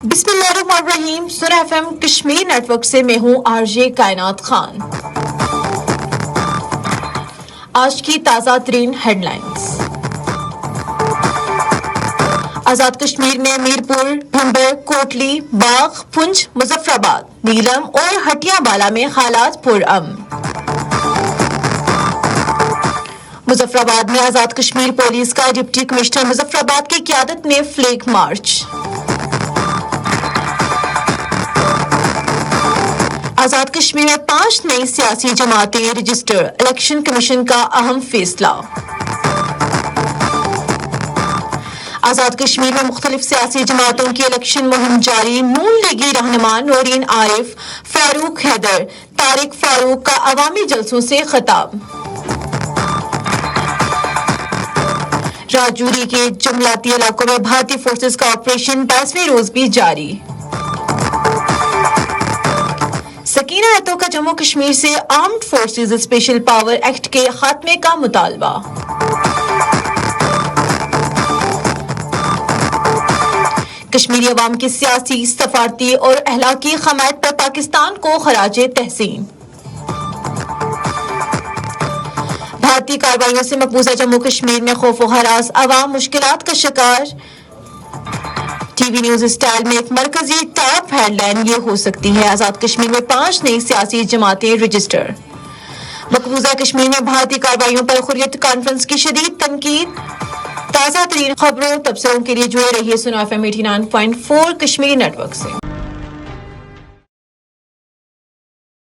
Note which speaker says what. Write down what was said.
Speaker 1: بسم اللہ الرحمن الرحیم. سنہ F M Kashmir network سے میں ہوں RJ کائنات خان. آج کی تازہ ترین ہیڈ لائنز. آزاد کشمیر میں میرپور، بھنڈر، کوٹلی، باغ، پنچ، مظفر آباد، نیلم اور ہٹیاں بالا میں حالات پرامن. مظفر آباد میں آزاد کشمیر پولیس کا ڈپٹی کمشنر مظفر آباد کی قیادت میں فلیگ مارچ. آزاد کشمیر میں 5 نئی سیاسی جماعتیں رجسٹر، الیکشن کمیشن کا اہم فیصلہ. آزاد کشمیر میں مختلف سیاسی جماعتوں کی الیکشن مہم جاری. نون لیگی رہنما نورین عارف، فاروق حیدر، طارق فاروق کا عوامی جلسوں سے خطاب. راجوری کے جنگلاتی علاقوں میں بھارتی فورسز کا آپریشن 22ویں روز بھی جاری. سکینہ ایتو کا جموں کشمیر سے armed forces special power act کے خاتمے کا مطالبہ. کشمیری عوام کی سیاسی، سفارتی اور اخلاقی حمایت پر پاکستان کو خراج تحسین. بھارتی کارروائیوں سے مقبوضہ جموں کشمیر میں خوف و ہراس، عوام مشکلات کا شکار. ٹی وی نیوز اسٹائل میں ایک مرکزی ٹاپ ہیڈ لائن یہ ہو سکتی ہے: آزاد کشمیر میں 5 نئی سیاسی جماعتیں رجسٹر. مقبوضہ کشمیر میں بھارتی کارروائیوں پر حریت کانفرنس کی شدید تنقید. تازہ ترین خبروں تبصروں کے لیے جڑے رہیے سنو ایف ایم 89.4 کشمیر نیٹ ورک سے.